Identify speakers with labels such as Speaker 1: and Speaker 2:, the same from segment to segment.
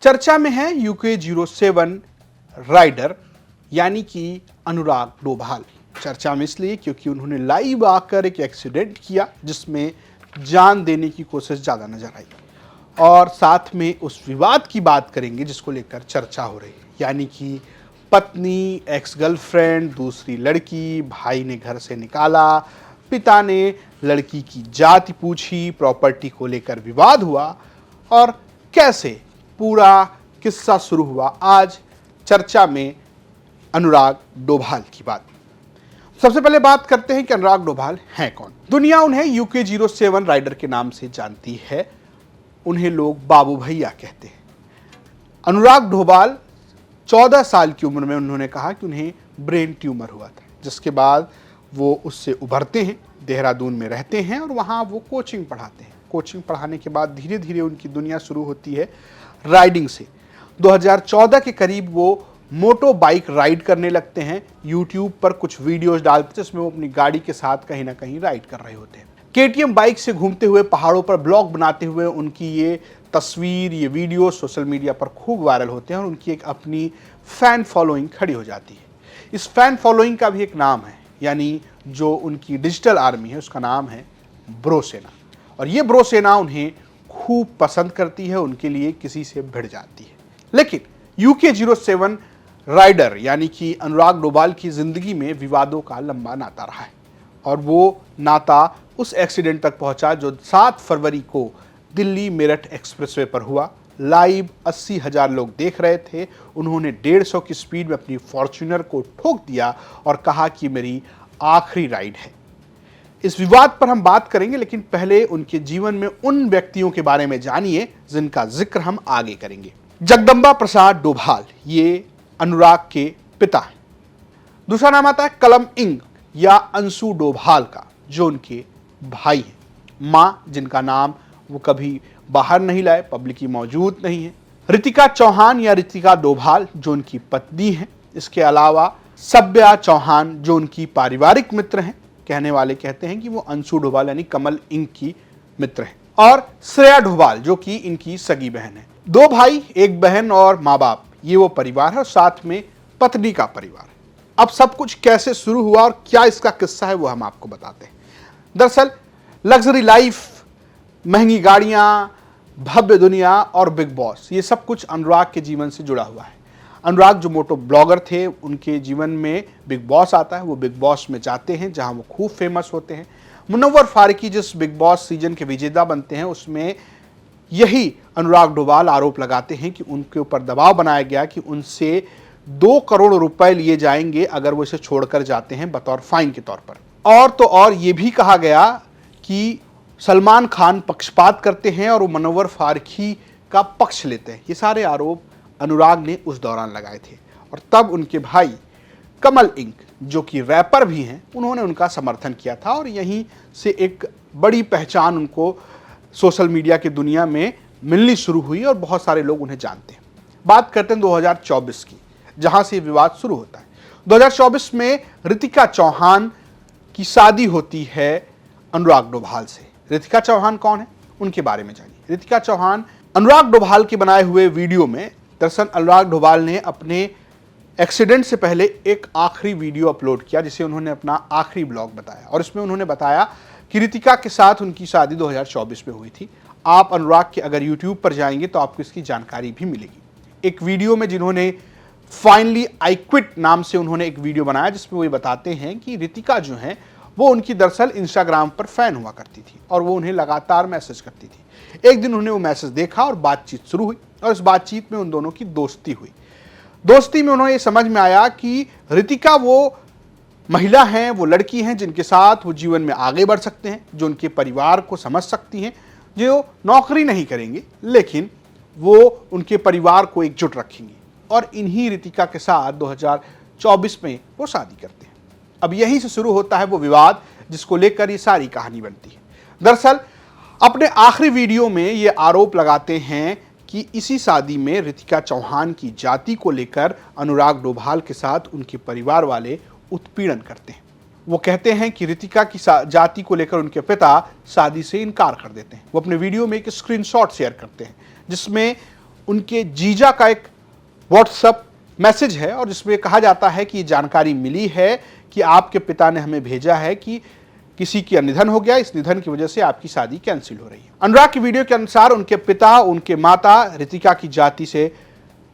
Speaker 1: चर्चा में है UK07 राइडर यानी कि अनुराग डोभाल। चर्चा में इसलिए क्योंकि उन्होंने लाइव आकर एक एक्सीडेंट किया जिसमें जान देने की कोशिश ज़्यादा नजर आई, और साथ में उस विवाद की बात करेंगे जिसको लेकर चर्चा हो रही है, यानी कि पत्नी, एक्स गर्लफ्रेंड, दूसरी लड़की, भाई ने घर से निकाला, पिता ने लड़की की जाति पूछी, प्रॉपर्टी को लेकर विवाद हुआ और कैसे पूरा किस्सा शुरू हुआ। आज चर्चा में अनुराग डोभाल की बात। सबसे पहले बात करते हैं कि अनुराग डोभाल हैं कौन। दुनिया उन्हें UK07 राइडर के नाम से जानती है, उन्हें लोग बाबू भैया कहते हैं। अनुराग डोभाल 14 साल की उम्र में उन्होंने कहा कि उन्हें ब्रेन ट्यूमर हुआ था, जिसके बाद वो उससे उभरते हैं, देहरादून में रहते हैं और वहाँ वो कोचिंग पढ़ाते हैं। कोचिंग पढ़ाने के बाद धीरे धीरे उनकी दुनिया शुरू होती है राइडिंग से। 2014 के करीब वो मोटो बाइक राइड करने लगते हैं। यूट्यूब पर कुछ वीडियोस डालते हैं जिसमें वो अपनी गाड़ी के साथ कहीं ना कहीं राइड कर रहे होते हैं। KTM बाइक से घूमते हुए, पहाड़ों पर ब्लॉग बनाते हुए उनकी ये तस्वीर, ये वीडियो सोशल मीडिया पर खूब वायरल होते हैं और उनकी एक अपनी फैन फॉलोइंग खड़ी हो जाती है। इस फैन फॉलोइंग का भी एक नाम है, यानी जो उनकी डिजिटल आर्मी है उसका नाम है ब्रो सेना, और ये ब्रो सेना उन्हें खूब पसंद करती है, उनके लिए किसी से भिड़ जाती है। लेकिन UK07 राइडर यानी कि अनुराग डोभाल की जिंदगी में विवादों का लंबा नाता रहा है, और वो नाता उस एक्सीडेंट तक पहुंचा जो 7 फरवरी को दिल्ली मेरठ एक्सप्रेसवे पर हुआ। लाइव 80,000 लोग देख रहे थे। उन्होंने 150 की स्पीड में अपनी फॉर्च्यूनर को ठोक दिया और कहा कि मेरी आखिरी राइड है। इस विवाद पर हम बात करेंगे, लेकिन पहले उनके जीवन में उन व्यक्तियों के बारे में जानिए जिनका जिक्र हम आगे करेंगे। जगदंबा प्रसाद डोभाल, ये अनुराग के पिता हैं। दूसरा नाम आता है कलम इंग या अंशु डोभाल का, जो उनके भाई हैं। मां, जिनका नाम वो कभी बाहर नहीं लाए, पब्लिकली मौजूद नहीं है, रितिका चौहान या रितिका डोभाल, जो उनकी पत्नी है। इसके अलावा सब्या चौहान, जो उनकी पारिवारिक मित्र हैं। कहने वाले कहते हैं कि वो अंशु डोभाल यानी कमल इंग की मित्र हैं। और श्रेया डोभाल, जो कि इनकी सगी बहन है। 2 भाई, 1 बहन और माँ बाप, ये वो परिवार है, और साथ में पत्नी का परिवार है। अब सब कुछ कैसे शुरू हुआ और क्या इसका किस्सा है वो हम आपको बताते हैं। दरअसल लग्जरी लाइफ, महंगी गाड़ियां, भव्य दुनिया और बिग बॉस, ये सब कुछ अनुराग के जीवन से जुड़ा हुआ है। अनुराग जो मोटो ब्लॉगर थे, उनके जीवन में बिग बॉस आता है। वो बिग बॉस में जाते हैं जहां वो खूब फेमस होते हैं। मुनव्वर फारूकी जिस बिग बॉस सीजन के विजेता बनते हैं, उसमें यही अनुराग डोभाल आरोप लगाते हैं कि उनके ऊपर दबाव बनाया गया कि उनसे 2 करोड़ रुपए लिए जाएंगे अगर वो इसे छोड़कर जाते हैं बतौर फाइन के तौर पर। और तो और ये भी कहा गया कि सलमान खान पक्षपात करते हैं और वो मुनव्वर फारूकी का पक्ष लेते हैं। ये सारे आरोप अनुराग ने उस दौरान लगाए थे, और तब उनके भाई कमल इंग, जो कि रैपर भी हैं, उन्होंने उनका समर्थन किया था, और यहीं से एक बड़ी पहचान उनको सोशल मीडिया की दुनिया में मिलनी शुरू हुई और बहुत सारे लोग उन्हें जानते हैं। बात करते हैं 2024 की, जहां से विवाद शुरू होता है। 2024 में रितिका चौहान की शादी होती है अनुराग डोभाल से। रितिका चौहान कौन है, उनके बारे में जानिए। रितिका चौहान अनुराग डोभाल के बनाए हुए वीडियो में, दरअसल अनुराग डोभाल ने अपने एक्सीडेंट से पहले एक आखिरी वीडियो अपलोड किया जिसे उन्होंने अपना आखिरी ब्लॉग बताया, और इसमें उन्होंने बताया कि रितिका के साथ उनकी शादी 2024 में हुई थी। आप अनुराग के अगर यूट्यूब पर जाएंगे तो आपको इसकी जानकारी भी मिलेगी। एक वीडियो में जिन्होंने फाइनली आई क्विट नाम से उन्होंने एक वीडियो बनाया जिसमें वो ये बताते हैं कि रितिका जो है वो उनकी दरअसल इंस्टाग्राम पर फैन हुआ करती थी और वो उन्हें लगातार मैसेज करती थी। एक दिन उन्होंने वो मैसेज देखा और बातचीत शुरू हुई, और इस बातचीत में उन दोनों की दोस्ती हुई। दोस्ती में उन्हें ये समझ में आया कि रितिका वो महिला हैं, वो लड़की हैं जिनके साथ वो जीवन में आगे बढ़ सकते हैं, जो उनके परिवार को समझ सकती हैं, जो नौकरी नहीं करेंगे लेकिन वो उनके परिवार को एकजुट रखेंगी, और इन्हीं रितिका के साथ 2024 में वो शादी करते हैं। अब यहीं से शुरू होता है वो विवाद जिसको लेकर ये सारी कहानी बनती है। दरअसल अपने आखिरी वीडियो में ये आरोप लगाते हैं कि इसी शादी में रितिका चौहान की जाति को लेकर अनुराग डोभाल के साथ उनके परिवार वाले उत्पीड़न करते हैं। वो कहते हैं कि रितिका की जाति को लेकर उनके पिता शादी से इनकार कर देते हैं। वो अपने वीडियो में एक स्क्रीनशॉट शेयर करते हैं जिसमें उनके जीजा का एक व्हाट्सएप मैसेज है और जिसमें कहा जाता है कि जानकारी मिली है कि आपके पिता ने हमें भेजा है कि किसी का निधन हो गया, इस निधन की वजह से आपकी शादी कैंसिल हो रही है। अनुराग की वीडियो के अनुसार उनके पिता, उनके माता रितिका की जाति से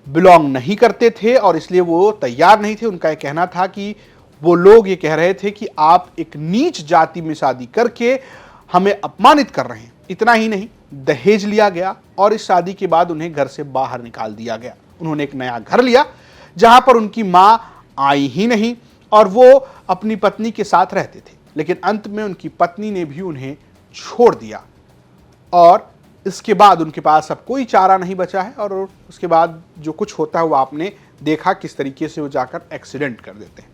Speaker 1: बिलोंग नहीं करते थे और इसलिए वो तैयार नहीं थे। उनका यह कहना था कि वो लोग ये कह रहे थे कि आप एक नीच जाति में शादी करके हमें अपमानित कर रहे हैं। इतना ही नहीं, दहेज लिया गया और इस शादी के बाद उन्हें घर से बाहर निकाल दिया गया। उन्होंने एक नया घर लिया जहां पर उनकी मां आई ही नहीं और वो अपनी पत्नी के साथ रहते थे, लेकिन अंत में उनकी पत्नी ने भी उन्हें छोड़ दिया और इसके बाद उनके पास अब कोई चारा नहीं बचा है और उसके बाद जो कुछ होता है वो आपने देखा किस तरीके से वो जाकर एक्सीडेंट कर देते हैं।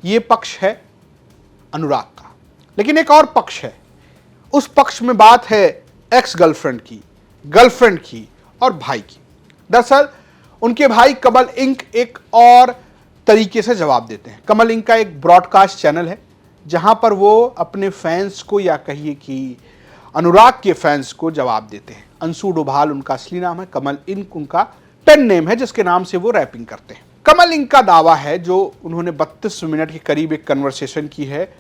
Speaker 1: ये पक्ष है अनुराग का, लेकिन एक और पक्ष है। उस पक्ष में बात है एक्स गर्लफ्रेंड की, गर्लफ्रेंड की और भाई की। दरअसल उनके भाई कमल इंक एक और तरीके से जवाब देते हैं। कमल इंक का एक ब्रॉडकास्ट चैनल है जहां पर वो अपने फैंस को या कहिए कि अनुराग के फैंस को जवाब देते हैं। अंशु डोभाल उनका असली नाम है, कमल इंक उनका पेन नेम है जिसके नाम से वो रैपिंग करते हैं। कमल इंक का दावा है, जो उन्होंने 32 मिनट के करीब एक कन्वर्सेशन की है,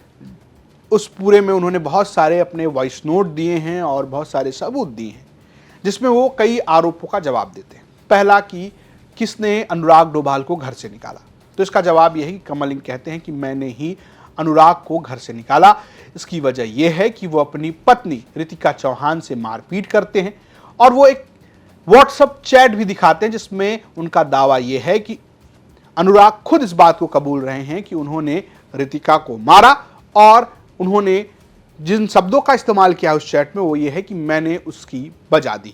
Speaker 1: उस पूरे में उन्होंने बहुत सारे अपने वॉइस नोट दिए हैं और बहुत सारे सबूत दिए हैं जिसमें वो कई आरोपों का जवाब देते हैं। पहला कि किसने अनुराग डोभाल को घर से निकाला, तो इसका जवाब यह है कि कमल इंक कहते हैं कि मैंने ही अनुराग को घर से निकाला। इसकी वजह यह है कि वो अपनी पत्नी रितिका चौहान से मारपीट करते हैं और वो एक व्हाट्सएप चैट भी दिखाते हैं जिसमें उनका दावा यह है कि अनुराग खुद इस बात को कबूल रहे हैं कि उन्होंने रितिका को मारा और उन्होंने जिन शब्दों का इस्तेमाल किया उस चैट में वो ये है कि मैंने उसकी बजा दी।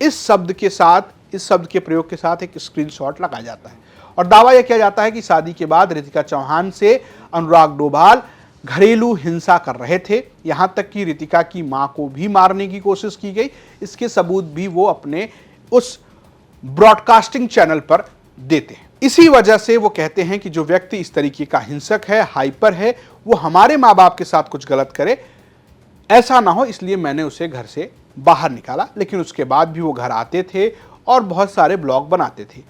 Speaker 1: इस शब्द के प्रयोग के साथ एक स्क्रीनशॉट लगाया जाता है और दावा यह किया जाता है कि शादी के बाद रितिका चौहान से अनुराग डोभाल घरेलू हिंसा कर रहे थे, यहां तक कि रितिका की मां को भी मारने की कोशिश की गई। इसके सबूत भी वो अपने उस ब्रॉडकास्टिंग चैनल पर देते हैं। इसी वजह से वो कहते हैं कि जो व्यक्ति इस तरीके का हिंसक है, हाइपर है, वो हमारे माँ बाप के साथ कुछ गलत करे, ऐसा ना हो, इसलिए मैंने उसे घर से बाहर निकाला। लेकिन उसके बाद भी वो घर आते थे और बहुत सारे ब्लॉग बनाते थे।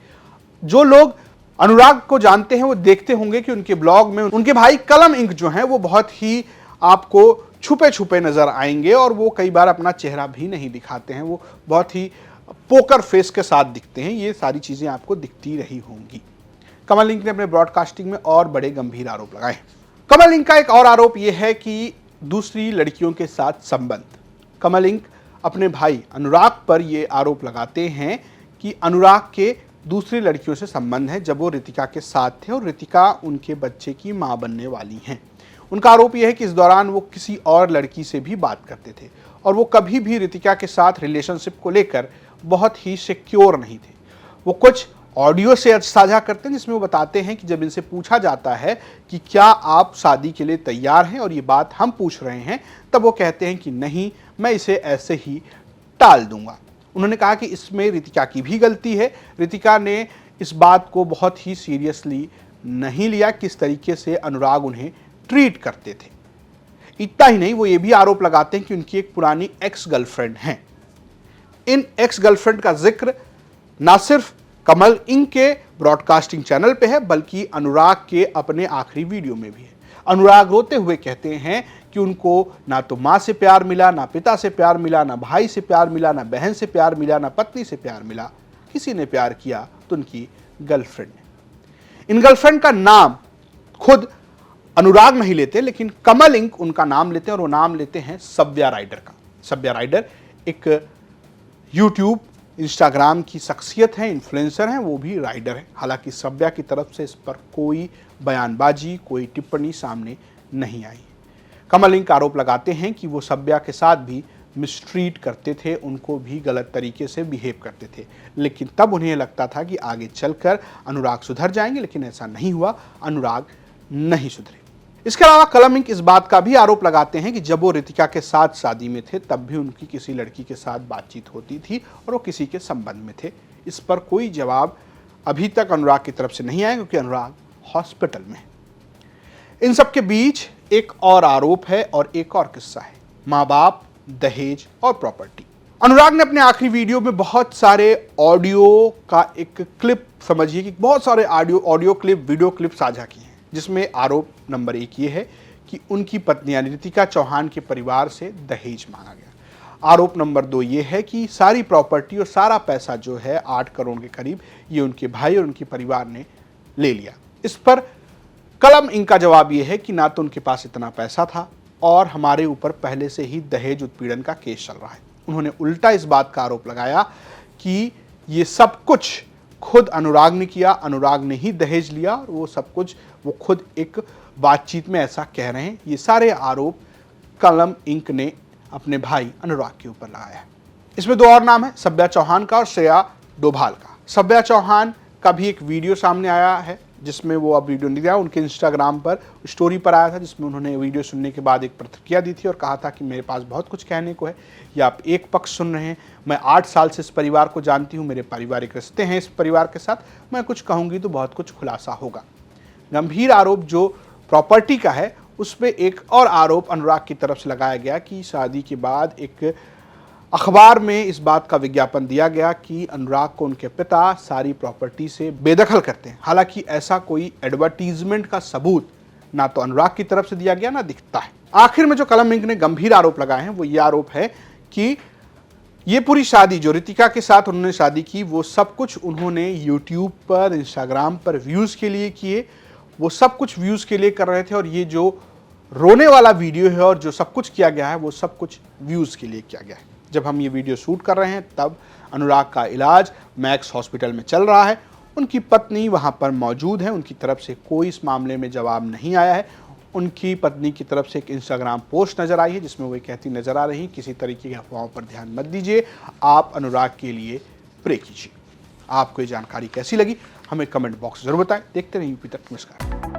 Speaker 1: जो लोग अनुराग को जानते हैं वो देखते होंगे कि उनके ब्लॉग में उनके भाई कलम इंक जो हैं वो बहुत ही आपको छुपे छुपे नजर आएंगे और वो कई बार अपना चेहरा भी नहीं दिखाते हैं, वो बहुत ही पोकर फेस के साथ दिखते हैं। ये सारी चीजें आपको दिखती रही होंगी। कमल इंक ने अपने ब्रॉडकास्टिंग में और बड़े गंभीर आरोप लगाए। कमल इंक का एक और आरोप यह है कि दूसरी लड़कियों के साथ संबंध। कमल इंक अपने भाई अनुराग पर यह आरोप लगाते हैं कि अनुराग के दूसरी लड़कियों से संबंध है जब वो रितिका के साथ थे और रितिका उनके बच्चे की मां बनने वाली हैं। उनका आरोप यह है कि इस दौरान वो किसी और लड़की से भी बात करते थे और वो कभी भी रितिका के साथ रिलेशनशिप को लेकर बहुत ही सिक्योर नहीं थे। वो कुछ ऑडियो से साझा करते हैं जिसमें वो बताते हैं कि जब इनसे पूछा जाता है कि क्या आप शादी के लिए तैयार हैं और ये बात हम पूछ रहे हैं, तब वो कहते हैं कि नहीं, मैं इसे ऐसे ही टाल दूंगा। उन्होंने कहा कि इसमें रितिका की भी गलती है। रितिका ने इस बात को बहुत ही सीरियसली नहीं लिया किस तरीके से अनुराग उन्हें ट्रीट करते थे। इतना ही नहीं, वो ये भी आरोप लगाते हैं कि उनकी एक पुरानी एक्स गर्लफ्रेंड है। इन एक्स गर्लफ्रेंड का जिक्र ना सिर्फ कमल इंक के ब्रॉडकास्टिंग चैनल पे है बल्कि अनुराग के अपने आखिरी वीडियो में भी है। अनुराग रोते हुए कहते हैं कि उनको ना तो माँ से प्यार मिला, ना पिता से प्यार मिला, ना भाई से प्यार मिला, ना बहन से प्यार मिला, ना पत्नी से प्यार मिला। किसी ने प्यार किया तो उनकी गर्लफ्रेंड ने। इन गर्लफ्रेंड का नाम खुद अनुराग नहीं लेते, लेकिन कमल इंक उनका नाम लेते हैं और वो नाम लेते हैं सव्या राइडर का। सव्या राइडर एक यूट्यूब, इंस्टाग्राम की शख्सियत है, इन्फ्लुएंसर हैं, वो भी राइडर है। हालांकि सव्या की तरफ से इस पर कोई बयानबाजी, कोई टिप्पणी सामने नहीं आई। कमल इंक आरोप लगाते हैं कि वो सव्या के साथ भी मिसट्रीट करते थे, उनको भी गलत तरीके से बिहेव करते थे, लेकिन तब उन्हें लगता था कि आगे चलकर अनुराग सुधर जाएंगे, लेकिन ऐसा नहीं हुआ। अनुराग नहीं सुधरे। इसके अलावा कलम इंक इस बात का भी आरोप लगाते हैं कि जब वो रितिका के साथ शादी में थे तब भी उनकी किसी लड़की के साथ बातचीत होती थी और वो किसी के संबंध में थे। इस पर कोई जवाब अभी तक अनुराग की तरफ से नहीं आया क्योंकि अनुराग हॉस्पिटल में है। इन सब के बीच एक और आरोप है और एक और किस्सा है, माँ बाप, दहेज और प्रॉपर्टी। अनुराग ने अपने आखिरी वीडियो में बहुत सारे ऑडियो का एक क्लिप, समझिए कि बहुत सारे ऑडियो क्लिप, वीडियो क्लिप साझा किए हैं, जिसमें आरोप नंबर 1 ये है कि उनकी पत्नी यानी रितिका चौहान के परिवार से दहेज मांगा गया। आरोप नंबर 2 ये है कि सारी प्रॉपर्टी और सारा पैसा जो है 8 करोड़ के करीब, ये उनके भाई और उनके परिवार ने ले लिया। इस पर कलम इंक का जवाब ये है कि ना तो उनके पास इतना पैसा था और हमारे ऊपर पहले से ही दहेज उत्पीड़न का केस चल रहा है। उन्होंने उल्टा इस बात का आरोप लगाया कि ये सब कुछ खुद अनुराग ने किया, अनुराग ने ही दहेज लिया और वो सब कुछ वो खुद एक बातचीत में ऐसा कह रहे हैं। ये सारे आरोप कलम इंक ने अपने भाई अनुराग के ऊपर लगाया है। इसमें 2 और नाम है, सव्या चौहान का और श्रेया डोभाल का। सव्या चौहान का भी एक वीडियो सामने आया है, जिसमें वो अब वीडियो नहीं दिया, उनके इंस्टाग्राम पर स्टोरी पर आया था, जिसमें उन्होंने वीडियो सुनने के बाद एक प्रतिक्रिया दी थी और कहा था कि मेरे पास बहुत कुछ कहने को है, या आप एक पक्ष सुन रहे हैं, मैं 8 साल से इस परिवार को जानती हूँ, मेरे पारिवारिक रिश्ते हैं इस परिवार के साथ, मैं कुछ कहूँगी तो बहुत कुछ खुलासा होगा। गंभीर आरोप जो प्रॉपर्टी का है, उसमें एक और आरोप अनुराग की तरफ से लगाया गया कि शादी के बाद एक अखबार में इस बात का विज्ञापन दिया गया कि अनुराग को उनके पिता सारी प्रॉपर्टी से बेदखल करते हैं। हालांकि ऐसा कोई एडवर्टीजमेंट का सबूत ना तो अनुराग की तरफ से दिया गया ना दिखता है। आखिर में जो कलम इंक ने गंभीर आरोप लगाए हैं वो ये आरोप है कि ये पूरी शादी जो रितिका के साथ उन्होंने शादी की, वो सब कुछ उन्होंने यूट्यूब पर, इंस्टाग्राम पर व्यूज़ के लिए किए, वो सब कुछ व्यूज़ के लिए कर रहे थे और ये जो रोने वाला वीडियो है और जो सब कुछ किया गया है वो सब कुछ व्यूज़ के लिए किया गया है। जब हम ये वीडियो शूट कर रहे हैं तब अनुराग का इलाज मैक्स हॉस्पिटल में चल रहा है, उनकी पत्नी वहाँ पर मौजूद है, उनकी तरफ से कोई इस मामले में जवाब नहीं आया है। उनकी पत्नी की तरफ से एक इंस्टाग्राम पोस्ट नज़र आई है जिसमें वो कहती नज़र आ रही, किसी तरीके की अफवाहों पर ध्यान मत दीजिए, आप अनुराग के लिए प्रे कीजिए। आपको ये जानकारी कैसी लगी हमें कमेंट बॉक्स जरूर बताएं। देखते रहिए यूपी तक। नमस्कार।